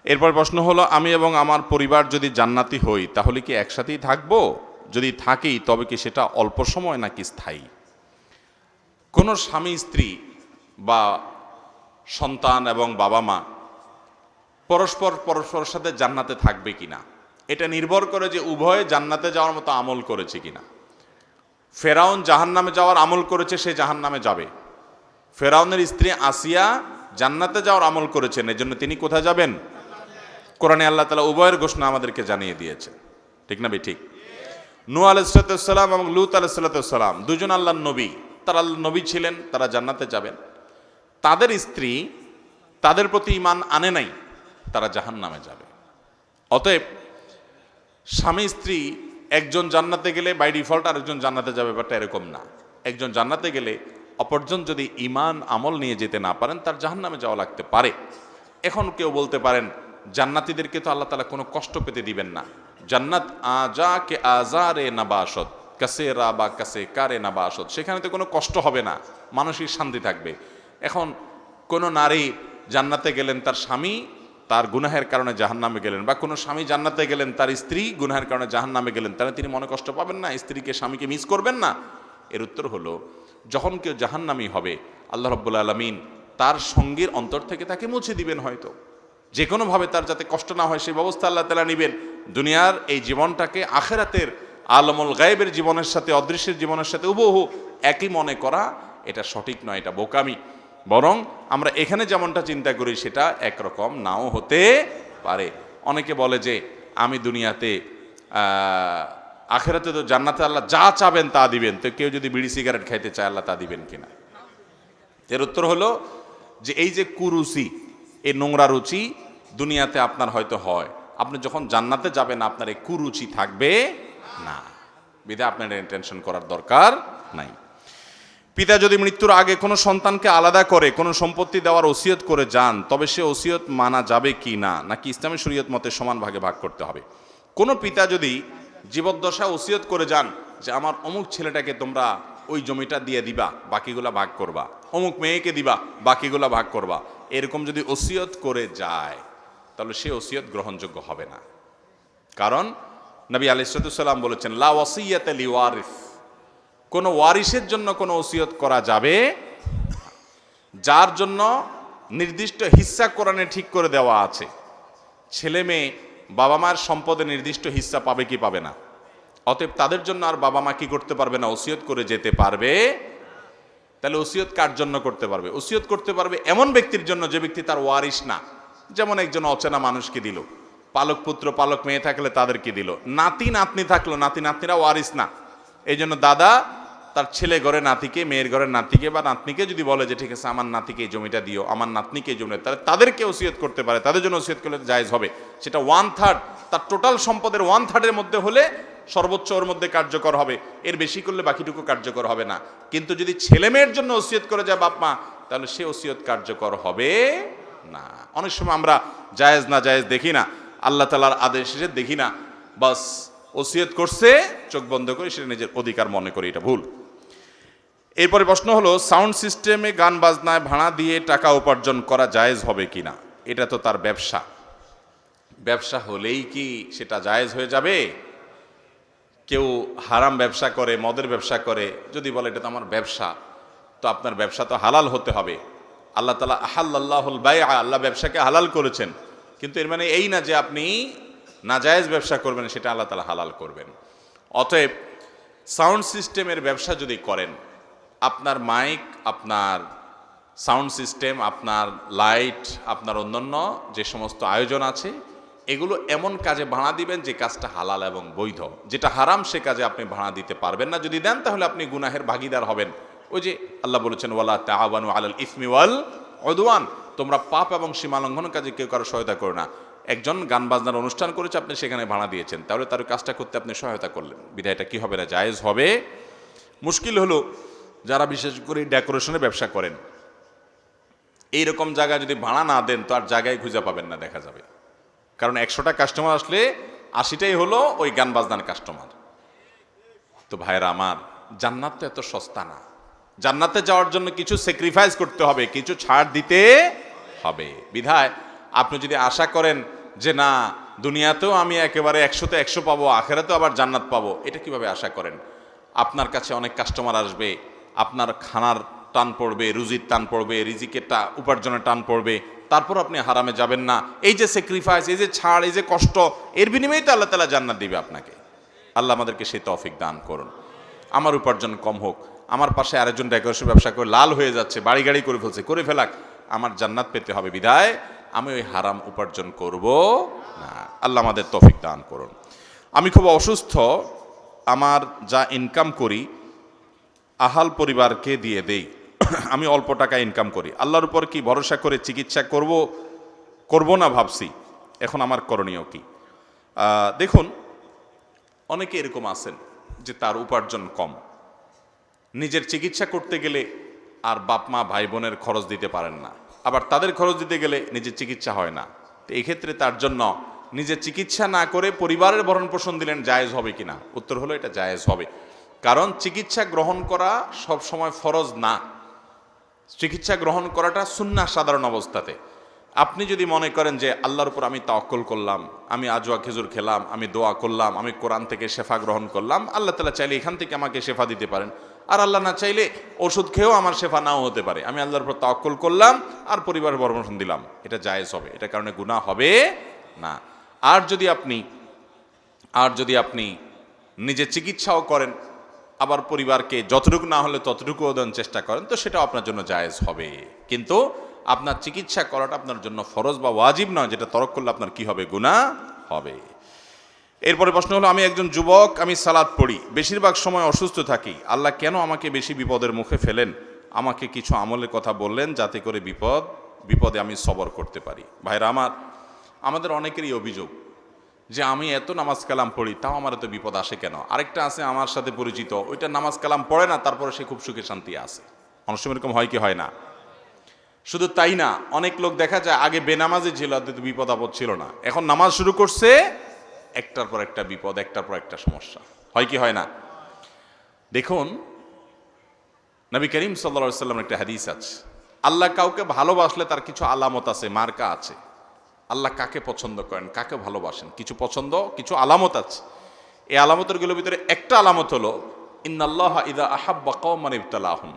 এরপর প্রশ্ন হলো, আমি এবং আমার পরিবার যদি জান্নাতি হই তাহলে কি একসাথেই থাকবো? যদি থাকি তবে কি সেটা অল্প সময় নাকি স্থায়ী? কোনো স্বামী স্ত্রী বা সন্তান এবং বাবা মা পরস্পরের সাথে জান্নাতে থাকবে কিনা এটা নির্ভর করে যে উভয়ে জান্নাতে যাওয়ার মতো আমল করেছে কিনা। ফেরাউন জাহান্নামে যাওয়ার আমল করেছে, সে জাহান্নামে যাবে। ফেরাউনের স্ত্রী আসিয়া জান্নাতে যাওয়ার আমল করেছেন, এজন্য তিনি কোথায় যাবেন? কোরআনে আল্লাহ তাআলা উভয়ের ঘোষণা আমাদেরকে জানিয়ে দিয়েছে, ঠিক না ঠিক? নূহ আলাইহিস সালাম এবং লূত আলাইহিস সালাম দুজন আল্লাহর নবী, তারা আল্লাহর নবী ছিলেন, তারা জান্নাতে যাবেন। তাদের স্ত্রী তাদের প্রতি ঈমান আনে নাই, তারা জাহান্নামে যাবে। অতএব স্বামী স্ত্রী একজন জান্নাতে গেলে বাই ডিফল্ট আরেকজন জান্নাতে যাবে, ব্যাপারটা এরকম না। একজন জান্নাতে গেলে অপরজন যদি ঈমান আমল নিয়ে যেতে না পারেন তার জাহান্নামে যাওয়া লাগতে পারে। এখন কেউ বলতে পারেন, জান্নাতীদেরকে তো আল্লাহ তাআলা কোনো কষ্ট পেতে দিবেন না। জান্নাত আজা কে আজারে নাবাসত কাসে রা বা কাসে কারে নাবাসত, সেখানে তো কোনো কষ্ট হবে না, মানসিক শান্তি থাকবে। এখন কোনো নারী জান্নাতে গেলেন, তার স্বামী তার গুনাহের কারণে জাহান্নামে গেলেন, বা কোনো স্বামী জান্নাতে গেলেন, তার স্ত্রী গুনাহের কারণে জাহান্নামে গেলেন, তাহলে তিনি মনে কষ্ট পাবেন না? স্ত্রীকে স্বামীকে মিস করবেন না? এর উত্তর হলো, যখন কেউ জাহান্নামী হবে আল্লাহ রাব্বুল আলামিন তার সঙ্গীর অন্তর থেকে তাকে মুছে দিবেন। হয়তো যে কোনোভাবে তার যাতে কষ্ট না হয় সেই ব্যবস্থা আল্লাহ তাআলা নেবেন। দুনিয়ার এই জীবনটাকে আখিরাতের আলমুল গায়েবের জীবনের সাথে, অদৃশ্যের জীবনের সাথে হুবহু একই মনে করা এটা সঠিক নয়, এটা বোকামি। বরং আমরা এখানে যেমনটা চিন্তা করি সেটা একরকম নাও হতে পারে। অনেকে বলে যে আমি দুনিয়াতে আখিরাতে তো জান্নাতে আল্লাহ যা চাবেন তা দিবেন, তো কেউ যদি বিড়ি সিগারেট খাইতে চায় আল্লাহ তা দিবেন কিনা? এর উত্তর হলো যে এই যে কুরুচি, এই নোংরা রুচি দুনিয়াতে আপনার হয়তো হয়, আপনি যখন জান্নাতে যাবেন আপনার এই কুরুচি থাকবে না, বিধায় আপনার টেনশন করার দরকার নাই। পিতা যদি মৃত্যুর আগে কোনো সন্তানকে আলাদা করে কোনো সম্পত্তি দেওয়ার ওসিয়ত করে যান, তবে সে ওসিয়ত মানা যাবে কি না, নাকি ইসলামী শরীয়ত মতে সমান ভাগে ভাগ করতে হবে? কোনো পিতা যদি জীবদ্দশা ওসিয়ত করে যান যে আমার অমুক ছেলেটাকে তোমরা ওই জমিটা দিয়ে দিবা, বাকিগুলা ভাগ করবা, অমুক মেয়েকে দিবা, বাকিগুলা ভাগ করবা, এরকম যদি ওসিয়ত করে যায় তাহলে সে ওসিয়ত গ্রহণযোগ্য হবে না। কারণ নবী আলাইহিস সালাম বলেছেন, লা ওয়াসিয়াতা লিওয়ারিস, কোনো ওয়ারিসের জন্য কোনো ওসিয়ত করা যাবে যার জন্য নির্দিষ্ট হিস্সা কোরআনে ঠিক করে দেওয়া আছে। ছেলে মেয়ে বাবা মার সম্পদে নির্দিষ্ট হিস্সা পাবে কি পাবে না? অতএব তাদের জন্য আর বাবা মা কি করতে পারবে না? ওসিয়ত করে যেতে পারবে। তাহলে ওসিয়ত কার জন্য করতে পারবে? ওসিয়ত করতে পারবে এমন ব্যক্তির জন্য যে ব্যক্তি তার ওয়ারিস না। যেমন একজন অচেনা মানুষকে দিল, পালক পুত্র পালক মেয়ে থাকলে তাদেরকে দিল, নাতি নাতনি থাকলো, নাতি নাতনিরা ওয়ারিস না। এই জন্য দাদা তার ছেলে ঘরে নাতিকে, মেয়ের ঘরে নাতিকে বা নাতনিকে যদি বলে যে ঠিক আছে আমার নাতিকে এই জমিটা দিও, আমার নাতনিকে এই জমিটা, তাহলে তাদেরকে ওসিয়ত করতে পারে, তাদের জন্য ওসিয়ত করলে জায়েজ হবে। সেটা 1/3, তার টোটাল সম্পদের 1/3 মধ্যে হলে সর্বোচ্চ ওর মধ্যে কার্যকর হবে, এর বেশি করলে বাকিটুকু কার্যকর হবে না। কিন্তু যদি ছেলে মেয়ের জন্য ওসিয়ত করে যায় বাপ মা, তাহলে সে ওসিয়ত কার্যকর হবে না। অনেক সময় আমরা জায়েজ না জায়েজ দেখি না, আল্লাহ তাআলার আদেশ দেখি না, বাস ওসিয়ত করছে চোখ বন্ধ করে সেটা নিজের অধিকার মনে করি, এটা ভুল। এরপরে প্রশ্ন হলো, সাউন্ড সিস্টেমে গান বাজনায় ভাড়া দিয়ে টাকা উপার্জন করা জায়েজ হবে কিনা? এটা তো তার ব্যবসা, ব্যবসা হলেই কি সেটা জায়েজ হয়ে যাবে? কেউ হারাম ব্যবসা করে, মদের ব্যবসা করে, যদি বলে এটা তো আমার ব্যবসা, তো আপনার ব্যবসা তো হালাল হতে হবে। আল্লাহ তাআলা আহাল্লাল্লাহুল বাইআ, আল্লাহ ব্যবসাকে হালাল করেছেন, কিন্তু এর মানে এই না যে আপনি নাজায়েজ ব্যবসা করবেন, সেটা আল্লাহ তাআলা হালাল করবেন। অতএব সাউন্ড সিস্টেমের ব্যবসা যদি করেন, আপনার মাইক, আপনার সাউন্ড সিস্টেম, আপনার লাইট, আপনার অন্যান্য যে সমস্ত আয়োজন আছে, এগুলো এমন কাজে ভাড়া দিবেন যে কাজটা হালাল এবং বৈধ। যেটা হারাম সে কাজে আপনি ভাড়া দিতে পারবেন না। যদি দেন তাহলে আপনি গুনাহের ভাগীদার হবেন। ওই যে আল্লাহ বলেছেন, ওয়ালা তাআওয়ানু আলাল ইসমি ওয়াল উদওয়ান, তোমরা পাপ এবং সীমালঙ্ঘন কাজে কেউ কারো সহায়তা করো না। একজন গান বাজনার অনুষ্ঠান করেছে, আপনি সেখানে ভাড়া দিয়েছেন, তাহলে তার কাজটা করতে আপনি সহায়তা করলেন, বিধায় এটা কি হবে না? জায়েজ হবে। মুশকিল হলো যারা বিশেষ করে ডেকোরেশনের ব্যবসা করেন, এইরকম জায়গায় যদি ভাড়া না দেন তো আর জায়গায় খুঁজে পাবেন না, দেখা যাবে। কারণ 100টা কাস্টমার আসলে 80টাই হলো ওই গান বাজনার কাস্টমার। তো ভাইরা আমার, জান্নাত তো এত সস্তা না। জান্নাতে যাওয়ার জন্য কিছু স্যাক্রিফাইস করতে হবে, কিছু ছাড় দিতে হবে। বিধায় আপনি যদি আশা করেন যে না দুনিয়াতেও আমি একেবারে 100-তে 100 পাবো, আখেরাতেও আবার জান্নাত পাবো, এটা কিভাবে আশা করেন? আপনার কাছে অনেক কাস্টমার আসবে, আপনার খানার টান পড়বে, রুজির টান পড়বে, রিজিকের উপার্জনের টান পড়বে, তারপর আপনি হারামে যাবেন না। এই যে স্যাক্রিফাইস, এই যে ছাড়, এই যে কষ্ট, এর বিনিময়ে তো আল্লাহ তাআলা জান্নাত দিবে আপনাকে। আল্লাহ আমাদেরকে সেই তৌফিক দান করুন। আমার উপার্জন কম হোক, আমার পাশে আরেকজন ডেকোরেশন ব্যবসা করে লাল হয়ে যাচ্ছে, বাড়ি গাড়ি করে ফেলছে, করে ফেলাক, আমার জান্নাত পেতে হবে বিদায় আমি ওই হারাম উপার্জন করব না। আল্লাহ আমাদের তৌফিক দান করুন। আমি খুব অসুস্থ, আমার যা ইনকাম করি আহাল পরিবারকে দিয়ে দেই। আমি অল্প টাকা ইনকাম করি, আল্লাহর উপর কি ভরসা করে চিকিৎসা করব না ভাবছি, এখন আমার করণীয় কি? দেখুন, অনেকে এরকম আছেন যে তার উপার্জন কম, নিজের চিকিৎসা করতে গেলে আর বাপ মা ভাই বোনের খরচ দিতে পারেন না, আবার তাদের খরচ দিতে গেলে নিজের চিকিৎসা হয় না। তো এই ক্ষেত্রে তার জন্য নিজের চিকিৎসা না করে পরিবারের ভরণ পোষণ দিলেন জায়েজ হবে কিনা? উত্তর হলো এটা জায়েজ হবে। কারণ চিকিৎসা গ্রহণ করা সব সময় ফরজ না, চিকিৎসা গ্রহণ করাটা সুন্নাহ সাধারণ অবস্থাতে। আপনি যদি মনে করেন যে আল্লাহর উপর আমি তাওয়াক্কুল করলাম, আমি আজওয়া খেজুর খেলাম, আমি দোয়া করলাম, আমি কোরআন থেকে শেফা গ্রহণ করলাম, আল্লাহ তাআলা চাইলে এখান থেকে আমাকে শেফা দিতে পারেন, আর আল্লাহ না চাইলে ওষুধ খেয়েও আমার শেফা নাও হতে পারে, আমি আল্লাহর উপর তাওয়াক্কুল করলাম আর পরিবারের ভরণ দিলাম, এটা জায়েজ হবে, এটা কারণে গুনাহ হবে না। আর যদি আপনি নিজে চিকিৎসাও করেন, আবার পরিবারকে যতটুকু না হলে ততটুকু দেওয়ার চেষ্টা করেন, তো সেটা আপনার জন্য জায়েজ হবে। কিন্তু আপনার চিকিৎসা করাটা আপনার জন্য ফরজ বা ওয়াজিব নয়, যেটা তরক করলে আপনার কি হবে? গুনাহ হবে। এরপরে প্রশ্ন হলো, আমি একজন যুবক, আমি সালাত পড়ি, বেশিরভাগ সময় অসুস্থ থাকি, আল্লাহ কেন আমাকে বেশি বিপদের মুখে ফেলেন? আমাকে কিছু আমলের কথা বললেন যাতে করে বিপদে আমি সবর করতে পারি। ভাইরা আমাদের অনেকেরই অভিযোগ যে আমি এত নামাজ কালাম পড়ি, তাও আমার এত বিপদ আসে কেন? আরেকটা আছে আমার সাথে পরিচিত, ওইটা নামাজ কালাম পড়ে না, তারপরে সে খুব সুখে শান্তি আছে। অনেক সময় এরকম হয় কি হয় না? শুধু তাই না, অনেক লোক দেখা যায় আগে বেনামাজি ছিল, বিপদ আপদ ছিল না, এখন নামাজ শুরু করছে, একটার পর একটা বিপদ, একটার পর একটা সমস্যা। হয় কি হয় না? দেখুন, নবী করিম সাল্লাল্লাহু আলাইহি ওয়াসাল্লামের একটা হাদিস আছে, আল্লাহ কাউকে ভালোবাসলে তার কিছু আলামত আছে, মার্কা আছে। আল্লাহ কাকে পছন্দ করেন, কাকে ভালোবাসেন, কিছু পছন্দ, কিছু আলামত আছে। এই আলামতেরগুলোর ভিতরে একটা আলামত হলো, ইন্নাল্লাহা ইযা আহাব্বা কওমান ইবতালাহুম,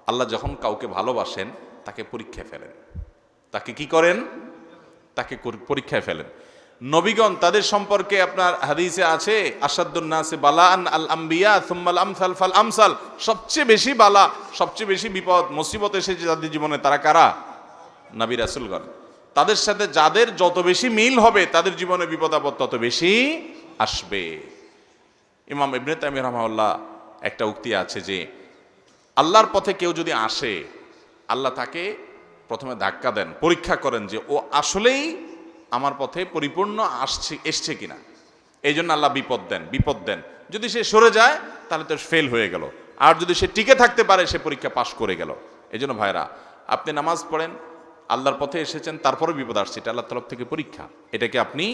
আল্লাহ যখন কাউকে ভালোবাসেন তাকে পরীক্ষায় ফেলেন। তাকে কি করেন? তাকে পরীক্ষায় ফেলেন। নবীগণ তাদের সম্পর্কে আপনার হাদিসে আছে, আসাদুন নাসি বালাআন আল আম্বিয়া সুম্মাল আমসাল ফাল আমসাল, সবচেয়ে বেশি বালা, সবচেয়ে বেশি বিপদ মুসিবত এসেছে যাদের জীবনে, তারা কারা? নবী রাসূলগণ। তাদের সাথে যাদের যত বেশি মিল হবে তাদের জীবনে বিপদ আপদ তত বেশি আসবে। ইমাম ইবনে তাইমিয়া রাহমাহুল্লাহ একটা উক্তি আছে যে আল্লাহর পথে কেউ যদি আসে, আল্লাহ তাকে প্রথমে ধাক্কা দেন, পরীক্ষা করেন যে ও আসলেই আমার পথে পরিপূর্ণ এসছে কিনা। এই জন্য আল্লাহ বিপদ দেন। যদি সে সরে যায় তাহলে তো ফেল হয়ে গেল, আর যদি সে টিকে থাকতে পারে সে পরীক্ষা পাশ করে গেল। এই জন্য ভাইরা, আপনি নামাজ পড়েন, আল্লাহর পথে এসেছেন, তারপরে বিপদ আসছে, এটা আল্লাহর তরফ থেকে পরীক্ষা, এটাকে আপনি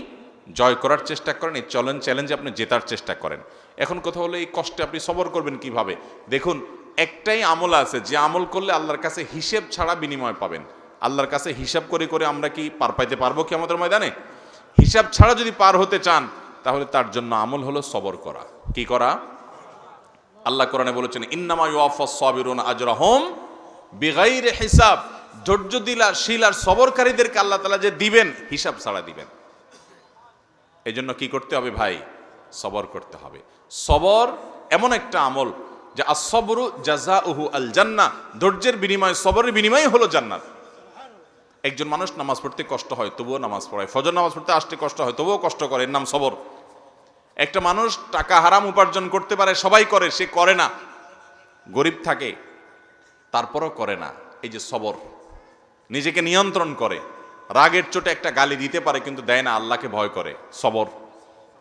জয় করার চেষ্টা করেন, এই চ্যালেঞ্জে আপনি জেতার চেষ্টা করেন। এখন কথা হলো, এই কষ্টে আপনি সবর করবেন কিভাবে? দেখুন, একটাই আমল আছে যে আমল করলে আল্লাহর কাছে হিসেব ছাড়া বিনিময় পাবেন। আল্লাহর কাছে হিসাব করে করে আমরা কি পার পাইতে পারবো কি আমাদের ময়দানে? হিসাব ছাড়া যদি পার হতে চান তাহলে তার জন্য আমল হলো সবর করা। কি করা? আল্লাহ কোরআনে বলেছেন, ইন্নামা ইউওয়াফাস সাবিরুনা আজরাহুম বিগাইরি হিসাব, ধৈর্যশীল আর সবরকারীদেরকে আল্লাহ তাআলা যে দিবেন, হিসাব ছাড়া দিবেন। এই জন্য কি করতে হবে ভাই? সবর করতে হবে। সবর এমন একটা আমল যে আস-সবরু জাযাউহু আল জান্নাহ, ধৈর্যের বিনিময়, সবরের বিনিময় হলো জান্নাত। একজন মানুষ নামাজ পড়তে কষ্ট হয় তবুও নামাজ পড়ায়, ফজর নামাজ পড়তে আসতে কষ্ট হয় তবুও কষ্ট করে, এর নাম সবর। একটা মানুষ টাকা হারাম উপার্জন করতে পারে, সবাই করে, সে করে না, গরিব থাকে তারপরও করে না, এই যে সবর। নিজেকে নিয়ন্ত্রণ করে, রাগের চোটে একটা গালি দিতে পারে কিন্তু দেয় না, আল্লাহকে ভয় করে, সবর।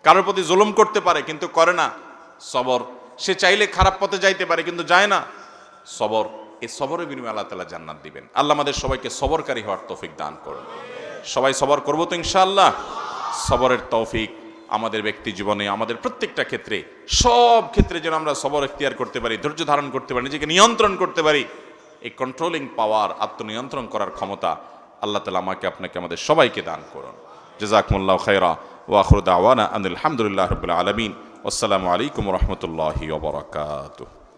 কারোর প্রতি জুলুম করতে পারে কিন্তু করে না, সবর। সে চাইলে খারাপ পথে যাইতে পারে কিন্তু যায় না, সবর। এই সবরের বিনিময়ে আল্লাহ তাআলা জান্নাত দিবেন। আল্লাহ আমাদের সবাইকে সবরকারী হওয়ার তৌফিক দান করুন। সবাই সবর করবো তো ইনশাআল্লাহ। সবরের তৌফিক আমাদের ব্যক্তি জীবনে, আমাদের প্রত্যেকটা ক্ষেত্রে, সব ক্ষেত্রে যেন আমরা সবর এখতিয়ার করতে পারি, ধৈর্য ধারণ করতে পারি, নিজেকে নিয়ন্ত্রণ করতে পারি। এই কন্ট্রোলিং পাওয়ার, আত্মনিয়ন্ত্রণ করার ক্ষমতা আল্লাহ তাআলা আমাকে আপনাকে আমাদের সবাইকে দান করুন। জাযাকুমুল্লাহু খাইরা ওয়া আখিরু দাওয়ানা আনিল হামদুলিল্লাহি রাব্বিল আলামিন। আসসালামু আলাইকুম ওয়া রাহমাতুল্লাহি ওয়া বারাকাতুহু।